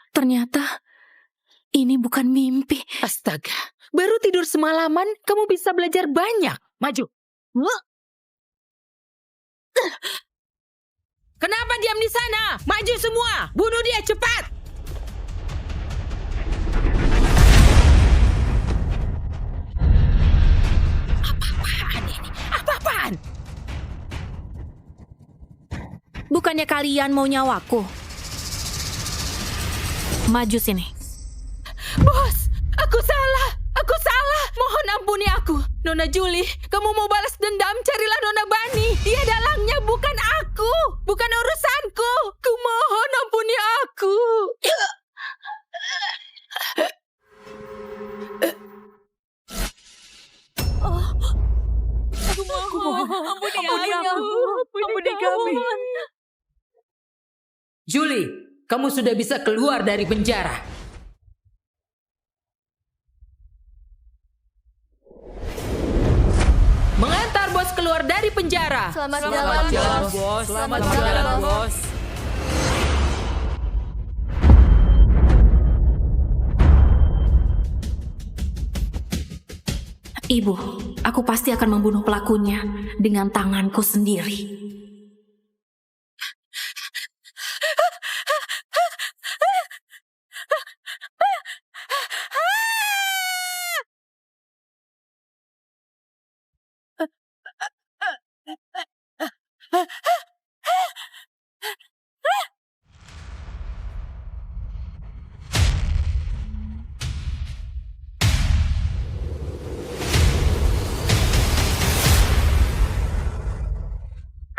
Ternyata ini bukan mimpi. Astaga, baru tidur semalaman, kamu bisa belajar banyak. Maju. Kenapa diam di sana? Maju semua, bunuh dia cepat. Apa-apaan ini? Apa-apaan? Bukannya kalian mau nyawaku? Maju sini. Bos, aku salah. Aku salah. Mohon ampuni aku. Nona Julie, kamu mau balas dendam? Carilah Nona Bani. Dia dalangnya, bukan aku. Bukan urusanku. Kumohon ampuni aku. Ampuni aku. Ampuni kami. Julie, kamu sudah bisa keluar dari penjara. Mengantar bos keluar dari penjara. Selamat jalan, bos. Selamat jalan, bos. Ibu, aku pasti akan membunuh pelakunya dengan tanganku sendiri.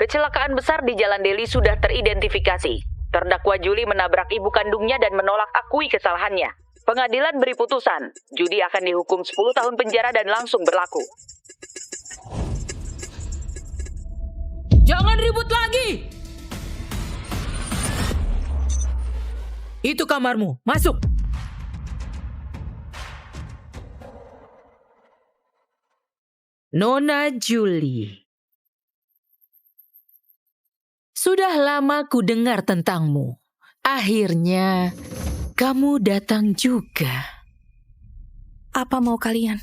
Kecelakaan besar di Jalan Delhi sudah teridentifikasi. Terdakwa Julie menabrak ibu kandungnya dan menolak akui kesalahannya. Pengadilan beri putusan, Judy akan dihukum 10 tahun penjara dan langsung berlaku. Jangan ribut lagi. Itu kamarmu, masuk. Nona Julie. Sudah lama ku dengar tentangmu. Akhirnya, kamu datang juga. Apa mau kalian?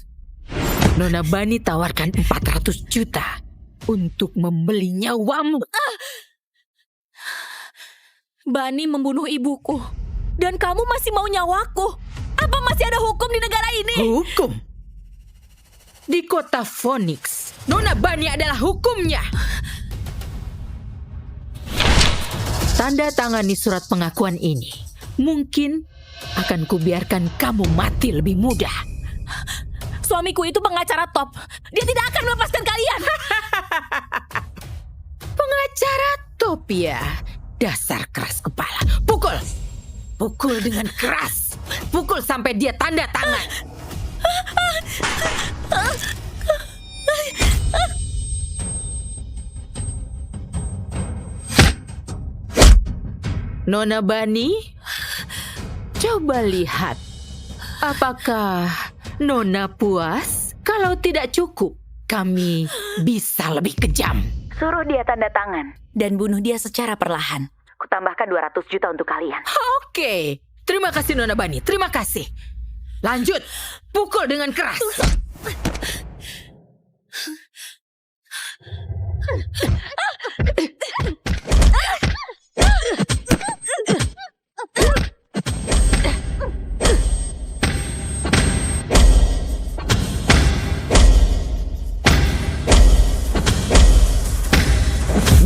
Nona Bani tawarkan 400 juta untuk membeli nyawamu. Bani membunuh ibuku. Dan kamu masih mau nyawaku? Apa masih ada hukum di negara ini? Hukum? Di kota Phoenix, Nona Bani adalah hukumnya. Tanda tangani surat pengakuan ini. Mungkin akan kubiarkan kamu mati lebih mudah. Suamiku itu pengacara top. Dia tidak akan melepaskan kalian. Pengacara top ya. Dasar keras kepala. Pukul. Pukul dengan keras. Pukul sampai dia tanda tangan. Nona Bani, coba lihat. Apakah Nona puas? Kalau tidak cukup, kami bisa lebih kejam. Suruh dia tanda tangan. Dan bunuh dia secara perlahan. Kutambahkan 200 juta untuk kalian. Oke, terima kasih Nona Bani, terima kasih. Lanjut, pukul dengan keras.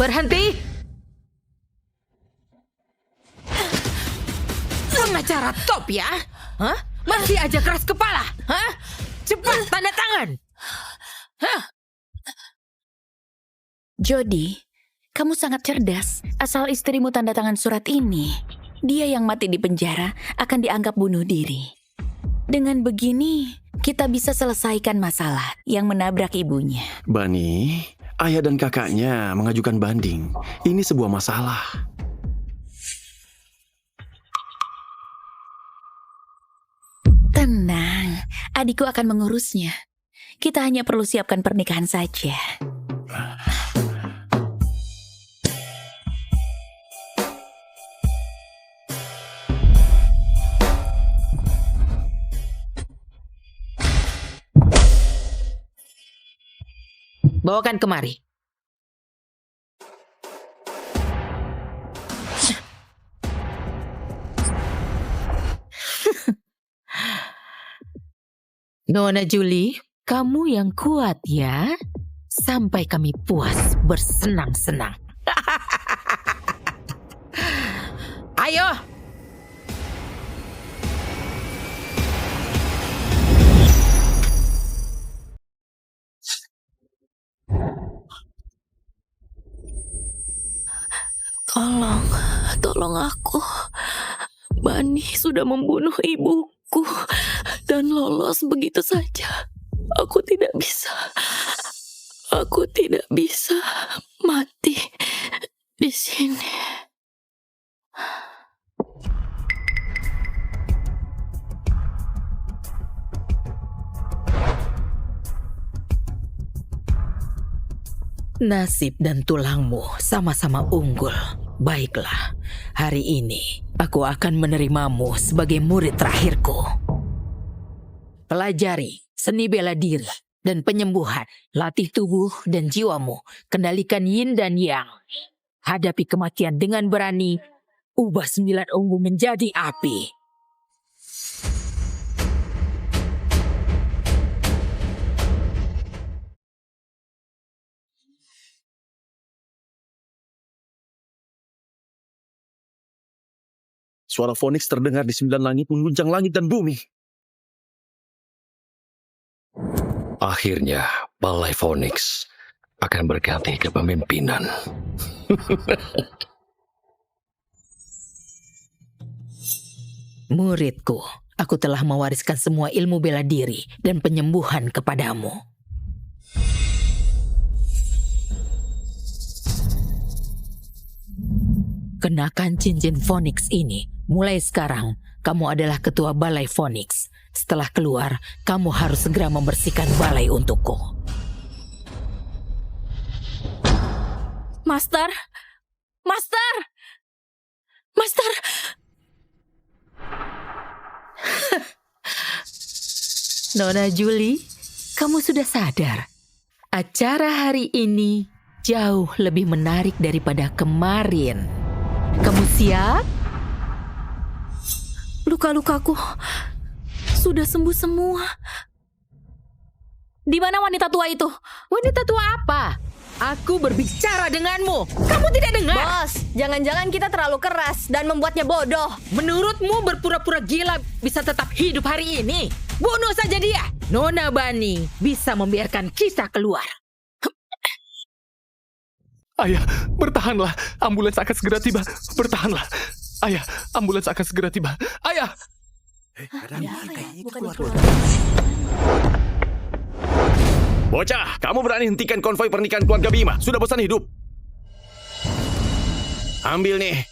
Berhenti. Pengacara top ya? Hah? Masih aja keras kepala? Hah? Cepat tanda tangan. Hah? Jody, kamu sangat cerdas. Asal istrimu tanda tangan surat ini, dia yang mati di penjara akan dianggap bunuh diri. Dengan begini, kita bisa selesaikan masalah yang menabrak ibunya. Bani, ayah dan kakaknya mengajukan banding. Ini sebuah masalah. Tenang, adikku akan mengurusnya. Kita hanya perlu siapkan pernikahan saja. Bawakan kemari. Nona Julie, kamu yang kuat ya. Sampai kami puas bersenang-senang. Ayo. Tolong aku. Bani sudah membunuh ibuku dan lolos begitu saja. Aku tidak bisa mati di sini. Nasib dan tulangmu sama-sama unggul. Baiklah, hari ini aku akan menerimamu sebagai murid terakhirku. Pelajari seni bela diri dan penyembuhan, latih tubuh dan jiwamu, kendalikan yin dan yang. Hadapi kematian dengan berani, ubah 9 ungu menjadi api. Suara Phoenix terdengar di 9 langit mengguncang langit dan bumi. Akhirnya, Balai Phoenix akan berganti kepemimpinan. Muridku, aku telah mewariskan semua ilmu bela diri dan penyembuhan kepadamu. Kenakan cincin Phoenix ini. Mulai sekarang, kamu adalah ketua Balai Phoenix. Setelah keluar, kamu harus segera membersihkan balai untukku. Master! Nona Julie, kamu sudah sadar. Acara hari ini jauh lebih menarik daripada kemarin. Kamu siap? Luka-lukaku sudah sembuh semua. Di mana wanita tua itu? Wanita tua apa? Aku berbicara denganmu. Kamu tidak dengar? Bos, jangan-jangan kita terlalu keras dan membuatnya bodoh. Menurutmu berpura-pura gila bisa tetap hidup hari ini? Bunuh saja dia. Nona Bani bisa membiarkan kita keluar. Ayah, bertahanlah. Ambulans akan segera tiba. Bertahanlah. Ayah, ambulans akan segera tiba. Ayah! Bocah, kamu berani hentikan konvoi pernikahan keluarga Bima. Sudah bosan hidup. Ambil nih.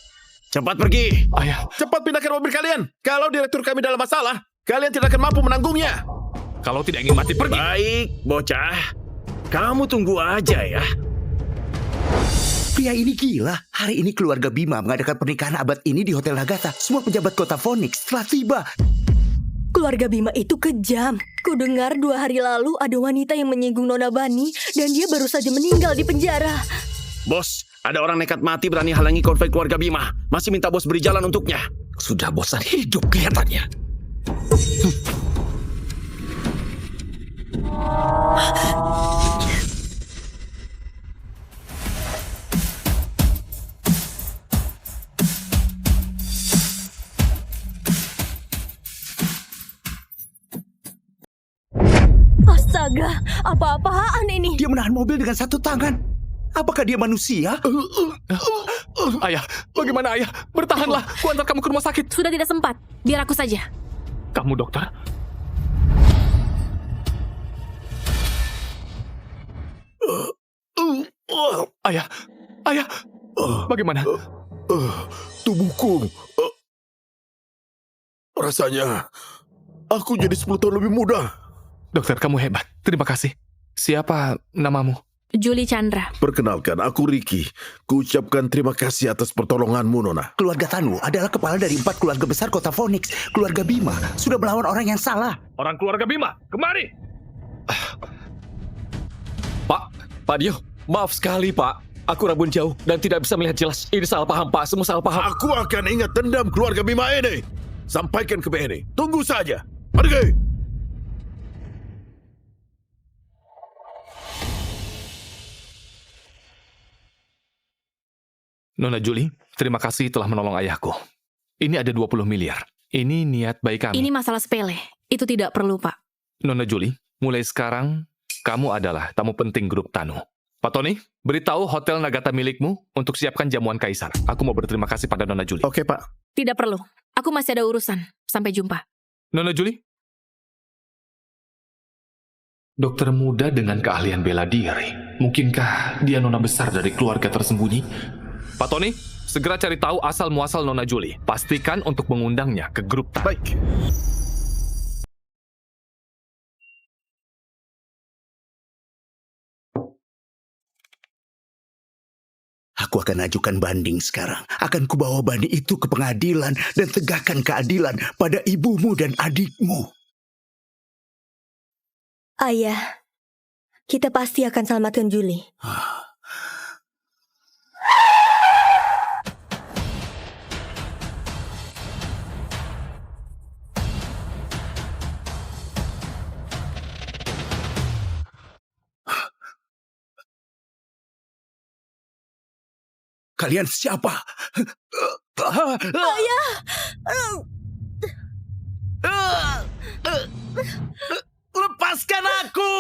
Cepat pergi. Ayah, Cepat pindahkan mobil kalian. Kalau direktur kami dalam masalah, kalian tidak akan mampu menanggungnya. kalau tidak ingin mati, pergi. Baik, bocah. Kamu tunggu aja ya. Pria ini gila. Hari ini keluarga Bima mengadakan pernikahan abad ini di Hotel Nagata. Semua pejabat kota Phoenix telah tiba. Keluarga Bima itu kejam. Ku dengar 2 hari lalu ada wanita yang menyinggung Nona Bani dan dia baru saja meninggal di penjara. Bos, ada orang nekat mati berani halangi konvoi keluarga Bima. Masih minta bos beri jalan untuknya. Sudah bosan hidup kelihatannya. Astaga, apa-apaan ini? Dia menahan mobil dengan satu tangan. Apakah dia manusia? Ayah, bagaimana ayah? Bertahanlah. Ku antar kamu ke rumah sakit. Sudah tidak sempat. Biar aku saja. Kamu dokter? Ayah, ayah. Bagaimana? Tubuhku. Rasanya aku jadi 10 tahun lebih muda. Dokter, kamu hebat. Terima kasih. Siapa namamu? Julie Chandra. Perkenalkan, aku Ricky. Kuucapkan terima kasih atas pertolonganmu, Nona. Keluarga Tanu adalah kepala dari 4 keluarga besar kota Phoenix. Keluarga Bima sudah melawan orang yang salah. Orang keluarga Bima, kemari! Pak, Pak Dio, maaf sekali Pak. Aku rabun jauh dan tidak bisa melihat jelas. Ini salah paham Pak, semua salah paham. Aku akan ingat dendam keluarga Bima ini. Sampaikan ke Benny. Tunggu saja. Pergi. Nona Julie, terima kasih telah menolong ayahku. Ini ada 20 miliar. Ini niat baik kami. Ini masalah sepele. Itu tidak perlu, Pak. Nona Julie, mulai sekarang, kamu adalah tamu penting grup Tanu. Pak Tony, beritahu hotel Nagata milikmu untuk siapkan jamuan kaisar. Aku mau berterima kasih pada Nona Julie. Oke, Pak. Tidak perlu. Aku masih ada urusan. Sampai jumpa. Nona Julie? Dokter muda dengan keahlian bela diri. Mungkinkah dia nona besar dari keluarga tersembunyi? Pak Tony, segera cari tahu asal-muasal Nona Julie. Pastikan untuk mengundangnya ke grup Tanu. Baik. Aku akan ajukan banding sekarang. Akan kubawa Bani itu ke pengadilan dan tegakkan keadilan pada ibumu dan adikmu. Ayah, kita pasti akan selamatkan Julie. Kalian siapa? Ayah! Lepaskan aku!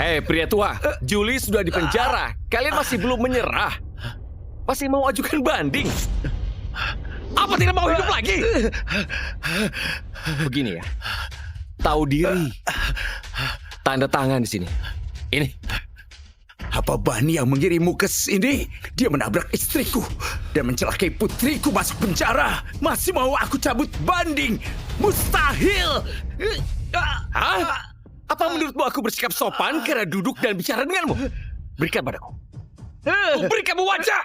Hei pria tua, Julie sudah di penjara. Kalian masih belum menyerah? Masih mau ajukan banding? Apa tidak mau hidup lagi? Begini ya, tahu diri. Tanda tangan di sini. Ini. Apa Bani yang mengirimmu ke sini? Dia menabrak istriku dan mencelakai putriku masuk penjara. Masih mau aku cabut banding? Mustahil! Hah? Apa menurutmu aku bersikap sopan karena duduk dan bicara denganmu? Berikan padaku. Beri kamu wajah!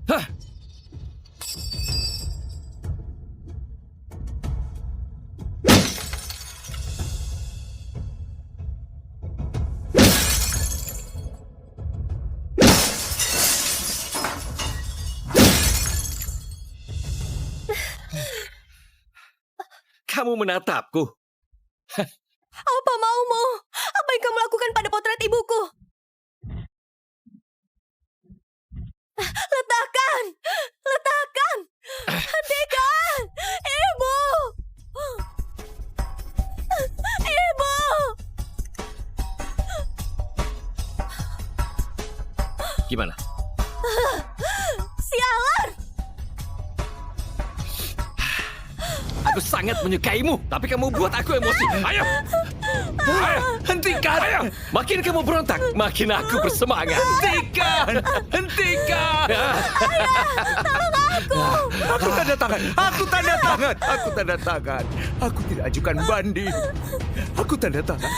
Hah? Kamu menatapku. Apa maumu? Apa yang kamu lakukan pada potret ibuku? Letakkan! Letakkan! Hentikan! Ibu! Ibu! Gimana? Sialan! Aku sangat menyukaimu, tapi kamu buat aku emosi. Ayo! Ayo, hentikan! Ayo! Makin kamu berontak, makin aku bersemangat. Hentikan! Hentikan! Aku tanda tangan! Aku tanda tangan! Aku tanda tangan! Aku tidak ajukan banding. Aku tanda tangan.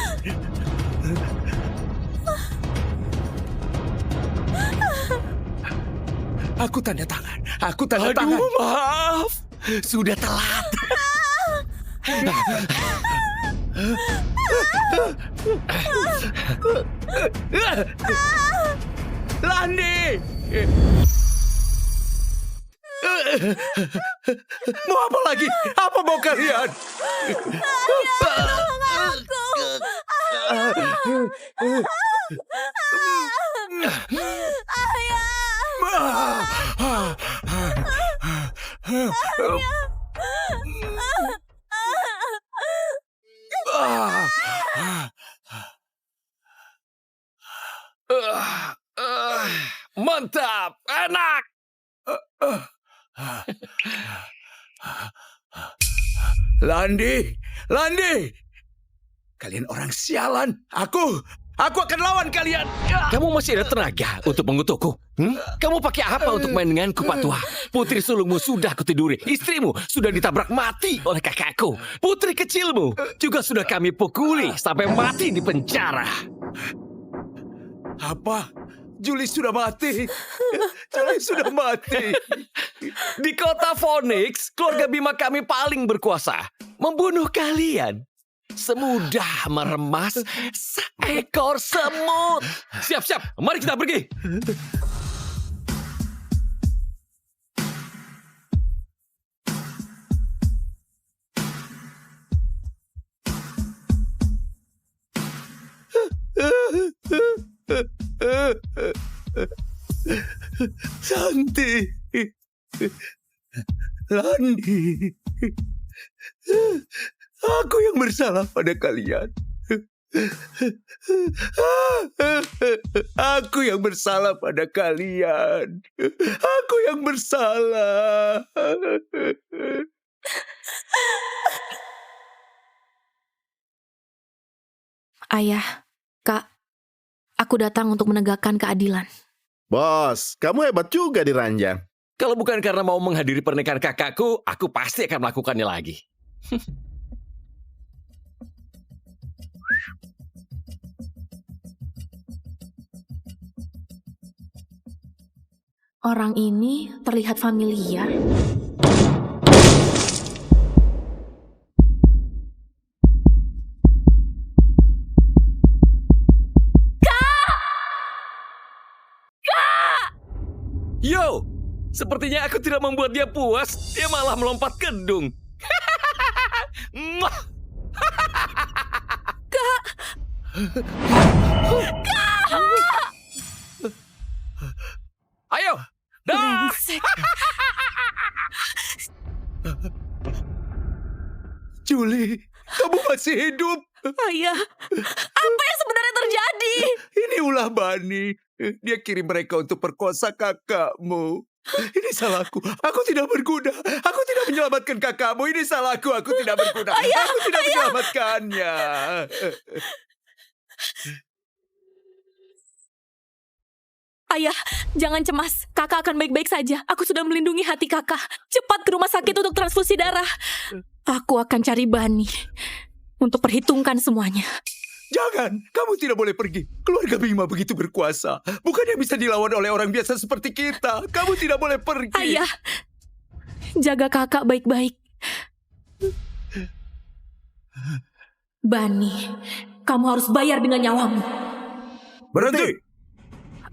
Aku tanda tangan. Aku tanda tangan. Aduh, maaf. Sudah telat. Landi! Mau apa lagi? Apa mau kalian? Mantap, enak. Landi! Landi! Kalian orang sialan. Aku akan lawan kalian. Kamu masih ada tenaga untuk mengutukku? Kamu pakai apa untuk main denganku, Pak Tua? Putri sulungmu sudah kutiduri. Istrimu sudah ditabrak mati oleh kakakku. Putri kecilmu juga sudah kami pukuli sampai mati di penjara. Apa? Julie sudah mati. Julie sudah mati. Di kota Phoenix, keluarga Bima kami paling berkuasa. Membunuh kalian semudah meremas seekor semut. Siap-siap, mari kita pergi. Santi. Lani. Aku yang bersalah pada kalian. Aku yang bersalah pada kalian. Aku yang bersalah. Ayah, Kak, aku datang untuk menegakkan keadilan. Bos, kamu hebat juga di ranjang. Kalau bukan karena mau menghadiri pernikahan kakakku, aku pasti akan melakukannya lagi. Orang ini terlihat familiar. Yo, sepertinya aku tidak membuat dia puas. Dia malah melompat gedung. Mwah. Ayo, dah. Julie, kamu masih hidup. Ayah, apa yang sebenarnya terjadi? Ini ulah Bani. Dia kirim mereka untuk perkosa kakakmu. Ini salahku. Aku tidak berguna. Aku tidak menyelamatkan kakakmu. Ini salahku. Aku tidak berguna. Aku tidak menyelamatkannya. Ayah, jangan cemas. Kakak akan baik-baik saja. Aku sudah melindungi hati kakak. Cepat ke rumah sakit untuk transfusi darah. Aku akan cari Bani untuk perhitungkan semuanya. Jangan, kamu tidak boleh pergi. Keluarga Bima begitu berkuasa. Bukannya bisa dilawan oleh orang biasa seperti kita. Kamu tidak boleh pergi. Ayah, jaga kakak baik-baik. Bani, kamu harus bayar dengan nyawamu. Berhenti.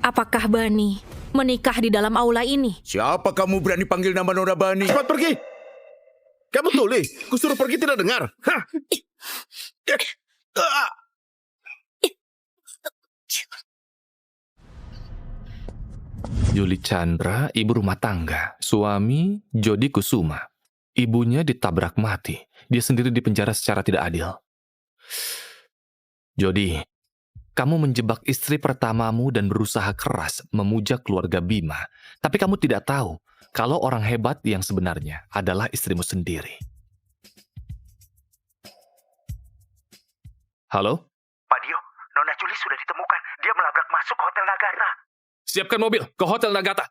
Apakah Bani menikah di dalam aula ini? Siapa kamu berani panggil nama Nona Bani? Cepat pergi. Kamu tuli. Kusuruh pergi tidak dengar. Hah? Julie Chandra, ibu rumah tangga. Suami, Jody Kusuma. Ibunya ditabrak mati. Dia sendiri dipenjara secara tidak adil. Jody, kamu menjebak istri pertamamu dan berusaha keras memuja keluarga Bima. Tapi kamu tidak tahu kalau orang hebat yang sebenarnya adalah istrimu sendiri. Halo? Pak Dio, Nona Julie sudah ditemukan. Dia melabrak masuk Hotel Nagata. Siapkan mobil ke Hotel Nagata.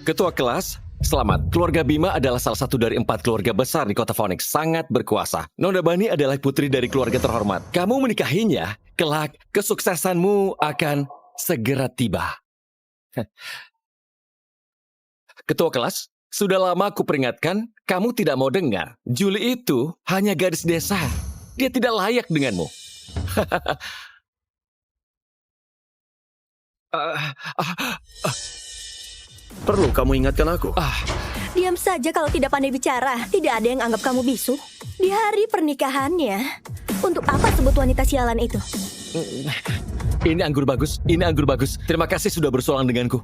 Ketua kelas, selamat. Keluarga Bima adalah salah satu dari 4 keluarga besar di kota Phoenix, sangat berkuasa. Nona Bani adalah putri dari keluarga terhormat. Kamu menikahinya, kelak kesuksesanmu akan segera tiba. Ketua kelas, sudah lama aku peringatkan, kamu tidak mau dengar. Julie itu hanya gadis desa. Dia tidak layak denganmu. Perlu kamu ingatkan aku? Diam saja kalau tidak pandai bicara. Tidak ada yang anggap kamu bisu. Di hari pernikahannya. Untuk apa sebut wanita sialan itu? Ini anggur bagus, ini anggur bagus. Terima kasih sudah bersulang denganku.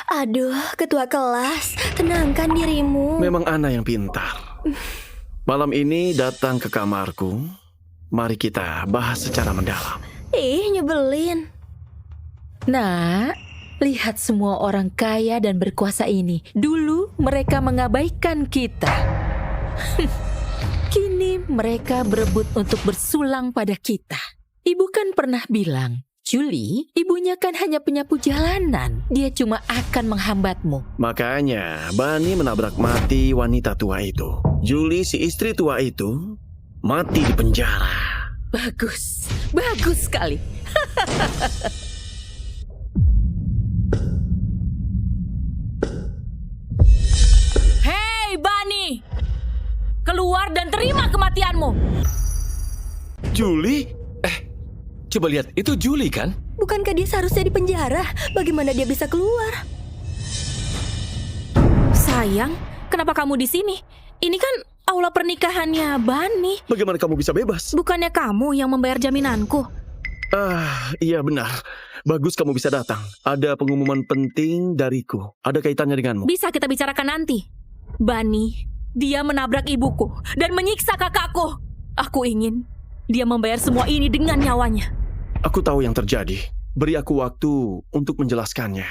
Aduh, ketua kelas. Tenangkan dirimu. Memang Ana yang pintar. Malam ini datang ke kamarku. Mari kita bahas secara mendalam. Ih, nyebelin. Nah, lihat semua orang kaya dan berkuasa ini. Dulu mereka mengabaikan kita. Kini mereka berebut untuk bersulang pada kita. Ibu kan pernah bilang, Julie, ibunya kan hanya penyapu jalanan. Dia cuma akan menghambatmu. Makanya Bani menabrak mati wanita tua itu. Julie si istri tua itu mati di penjara. Bagus, bagus sekali. Hei, Bani! Keluar dan terima kematianmu. Julie? Coba lihat, itu Julie kan? Bukankah dia seharusnya di penjara? Bagaimana dia bisa keluar? Sayang, kenapa kamu di sini? Ini kan aula pernikahannya Bani. Bagaimana kamu bisa bebas? Bukannya kamu yang membayar jaminanku? Iya benar. Bagus kamu bisa datang. Ada pengumuman penting dariku. Ada kaitannya denganmu. Bisa kita bicarakan nanti. Bani, dia menabrak ibuku dan menyiksa kakakku. Aku ingin dia membayar semua ini dengan nyawanya. Aku tahu yang terjadi. Beri aku waktu untuk menjelaskannya.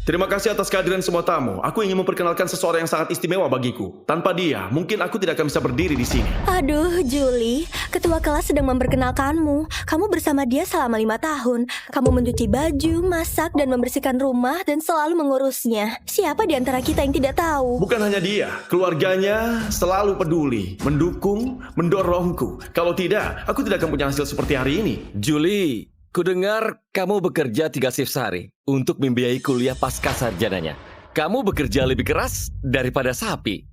Terima kasih atas kehadiran semua tamu. Aku ingin memperkenalkan seseorang yang sangat istimewa bagiku. Tanpa dia, mungkin aku tidak akan bisa berdiri di sini. Aduh, Julie. Ketua kelas sedang memperkenalkanmu. Kamu bersama dia selama 5 tahun. Kamu mencuci baju, masak, dan membersihkan rumah, dan selalu mengurusnya. Siapa di antara kita yang tidak tahu? Bukan hanya dia, keluarganya selalu peduli, mendukung, mendorongku. Kalau tidak, aku tidak akan punya hasil seperti hari ini. Julie, kudengar kamu bekerja 3 shift sehari untuk membiayai kuliah pasca sarjananya. Kamu bekerja lebih keras daripada sapi.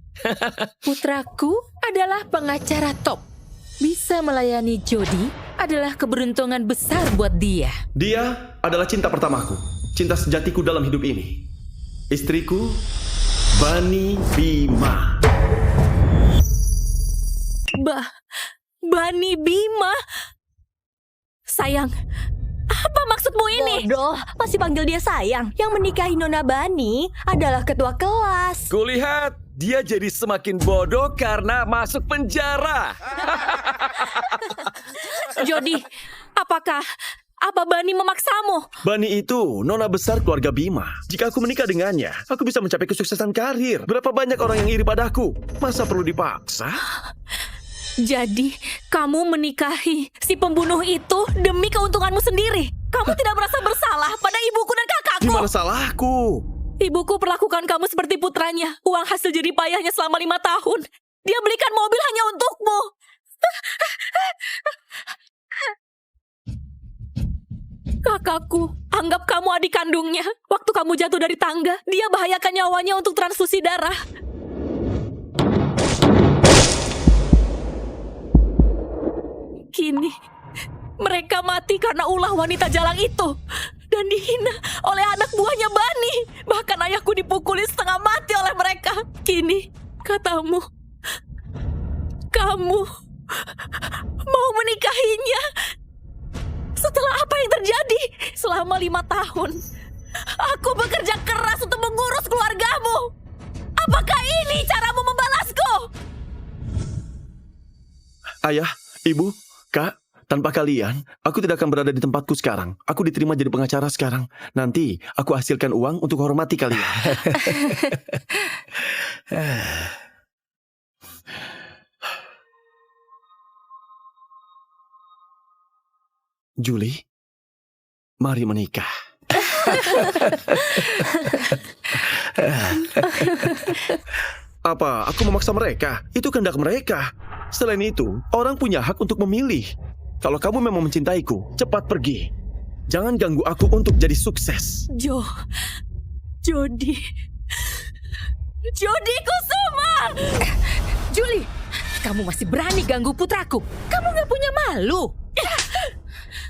Putraku adalah pengacara top. Bisa melayani Jody adalah keberuntungan besar buat dia. Dia adalah cinta pertamaku, cinta sejatiku dalam hidup ini. Istriku, Bani Bima. Bani Bima? Sayang, apa maksudmu ini? Bodoh, masih panggil dia sayang. Yang menikahi Nona Bani adalah ketua kelas. Kulihat dia jadi semakin bodoh karena masuk penjara. Jody, apa Bani memaksamu? Bani itu nona besar keluarga Bima. Jika aku menikah dengannya, aku bisa mencapai kesuksesan karir. Berapa banyak orang yang iri padaku? Masa perlu dipaksa? Jadi, kamu menikahi si pembunuh itu demi keuntunganmu sendiri. Kamu tidak merasa bersalah pada ibuku dan kakakku. Gimana salahku? Ibuku perlakukan kamu seperti putranya. Uang hasil jerih payahnya selama 5 tahun. Dia belikan mobil hanya untukmu. Kakakku, anggap kamu adik kandungnya. Waktu kamu jatuh dari tangga, dia bahayakan nyawanya untuk transfusi darah. Kini, mereka mati karena ulah wanita jalang itu. Dan dihina oleh anak buahnya Bani. Bahkan ayahku dipukuli setengah mati oleh mereka. Kini, katamu, kamu mau menikahinya. Setelah apa yang terjadi selama 5 tahun, aku bekerja keras untuk mengurus keluargamu. Apakah ini caramu membalasku? Ayah, ibu, kak, tanpa kalian, aku tidak akan berada di tempatku sekarang. Aku diterima jadi pengacara sekarang. Nanti, aku hasilkan uang untuk hormati kalian. Julie, mari menikah. Apa aku memaksa mereka? Itu kehendak mereka. Selain itu, orang punya hak untuk memilih. Kalau kamu memang mencintaiku, cepat pergi. Jangan ganggu aku untuk jadi sukses. Jody Kusuma! Julie, kamu masih berani ganggu putraku? Kamu gak punya malu?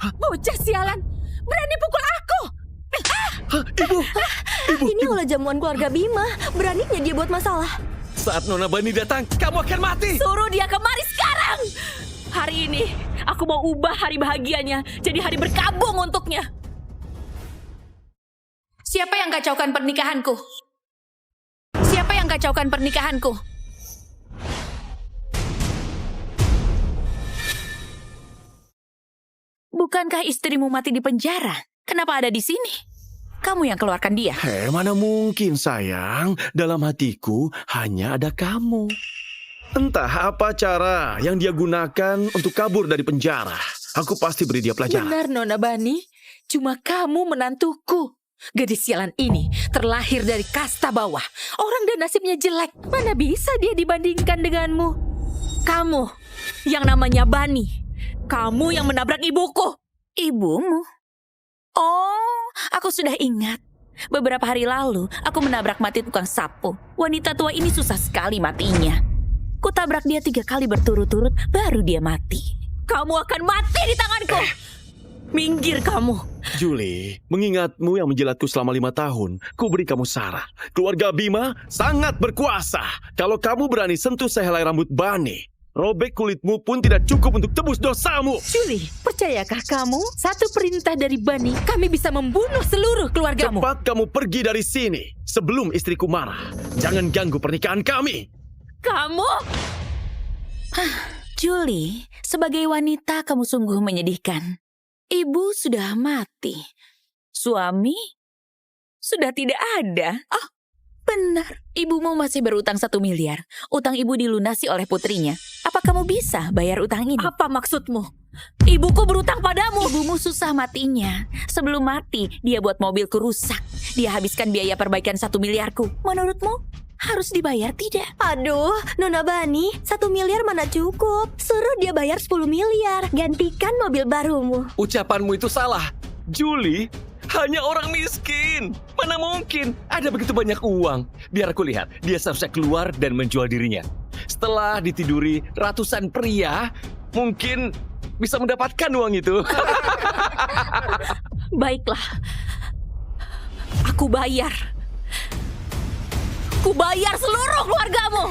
Bocah sialan, berani pukul aku! Ibu! Ini ulah jamuan keluarga Bima. Beraninya dia buat masalah. Saat Nona Bani datang, kamu akan mati. Suruh dia kemari sekarang! Hari ini, aku mau ubah hari bahagianya jadi hari berkabung untuknya. Siapa yang kacaukan pernikahanku? Siapa yang kacaukan pernikahanku? Bukankah istrimu mati di penjara? Kenapa ada di sini? Kamu yang keluarkan dia. Mana mungkin sayang. Dalam hatiku hanya ada kamu. Entah apa cara yang dia gunakan untuk kabur dari penjara. Aku pasti beri dia pelajaran. Benar, Nona Bani. Cuma kamu menantuku. Gadis sialan ini terlahir dari kasta bawah. Orang dan nasibnya jelek. Mana bisa dia dibandingkan denganmu? Kamu yang namanya Bani. Kamu yang menabrak ibuku. Ibumu? Oh, aku sudah ingat. Beberapa hari lalu, aku menabrak mati tukang sapu. Wanita tua ini susah sekali matinya. Kutabrak dia 3 kali berturut-turut, baru dia mati. Kamu akan mati di tanganku. Minggir kamu. Julie, mengingatmu yang menjilatku selama 5 tahun, ku beri kamu saran. Keluarga Bima sangat berkuasa. Kalau kamu berani sentuh sehelai rambut Bani, robek kulitmu pun tidak cukup untuk tebus dosamu. Julie, percayakah kamu? Satu perintah dari Bani, kami bisa membunuh seluruh keluargamu. Cepat kamu pergi dari sini sebelum istriku marah. Jangan ganggu pernikahan kami. Kamu? Julie, sebagai wanita kamu sungguh menyedihkan. Ibu sudah mati. Suami sudah tidak ada. Oh, benar. Ibumu masih berutang 1 miliar. Utang ibu dilunasi oleh putrinya. Apa kamu bisa bayar utang ini? Apa maksudmu? Ibuku berutang padamu. Ibumu susah matinya. Sebelum mati, dia buat mobilku rusak. Dia habiskan biaya perbaikan 1 miliarku. Menurutmu, harus dibayar tidak? Aduh, Nona Bani, 1 miliar mana cukup. Suruh dia bayar 10 miliar. Gantikan mobil barumu. Ucapanmu itu salah. Julie hanya orang miskin. Mana mungkin ada begitu banyak uang. Biar aku lihat, dia seharusnya keluar dan menjual dirinya. Setelah ditiduri ratusan pria, mungkin bisa mendapatkan uang itu. Baiklah. Aku bayar. Aku bayar seluruh keluargamu.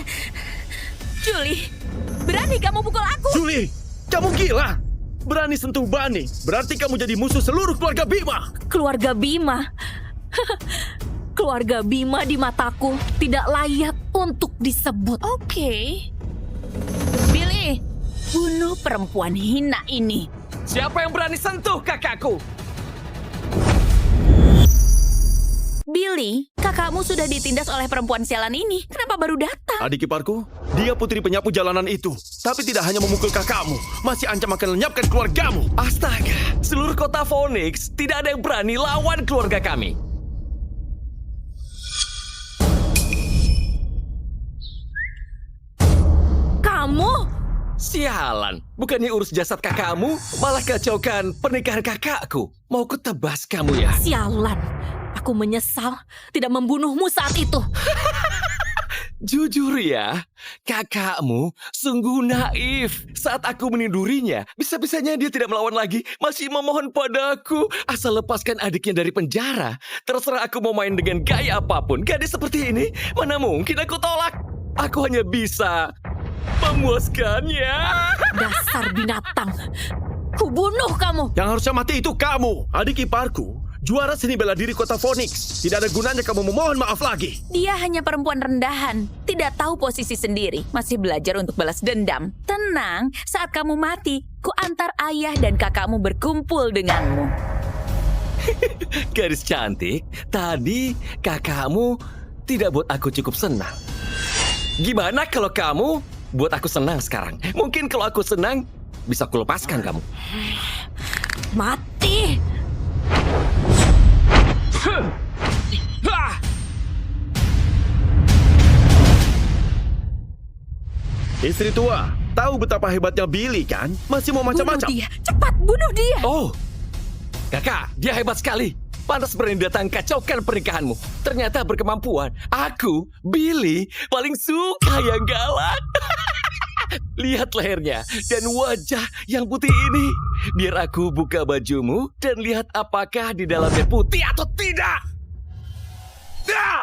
Julie, berani kamu pukul aku? Julie, kamu gila. Berani sentuh Bani, berarti kamu jadi musuh seluruh keluarga Bima. Keluarga Bima. Keluarga Bima di mataku tidak layak untuk disebut. Oke. Billy, bunuh perempuan hina ini. Siapa yang berani sentuh kakakku? Billy, kakakmu sudah ditindas oleh perempuan sialan ini. Kenapa baru datang? Adik iparku, dia putri penyapu jalanan itu. Tapi tidak hanya memukul kakakmu, masih ancam akan lenyapkan keluargamu. Astaga, seluruh kota Phoenix tidak ada yang berani lawan keluarga kami. Kamu? Sialan, bukannya urus jasad kakakmu, malah kacaukan pernikahan kakakku. Mau kutebas kamu ya? Sialan. Aku menyesal tidak membunuhmu saat itu. Jujur ya, kakakmu sungguh naif. Saat aku menidurinya, bisa-bisanya dia tidak melawan lagi. Masih memohon padaku, asal lepaskan adiknya dari penjara. Terserah aku mau main dengan gaya apapun. Gadis seperti ini, mana mungkin aku tolak. Aku hanya bisa memuaskannya. Dasar binatang. Kubunuh kamu. Yang harusnya mati itu kamu, adik iparku. Juara seni bela diri kota Phoenix. Tidak ada gunanya kamu memohon maaf lagi. Dia hanya perempuan rendahan. Tidak tahu posisi sendiri. Masih belajar untuk balas dendam. Tenang, saat kamu mati, ku antar ayah dan kakakmu berkumpul denganmu. Gadis cantik, tadi kakakmu tidak buat aku cukup senang. Gimana kalau kamu buat aku senang sekarang? Mungkin kalau aku senang, bisa aku lepaskan kamu. Mati. Istri tua, tahu betapa hebatnya Billy kan? Masih mau macam-macam. Bunuh dia. Cepat bunuh dia. Oh, kakak, dia hebat sekali. Pantas berani datang kacaukan pernikahanmu. Ternyata berkemampuan. Aku, Billy, paling suka yang galak. Lihat lehernya dan wajah yang putih ini. Biar aku buka bajumu dan lihat apakah di dalamnya putih atau tidak. Ah!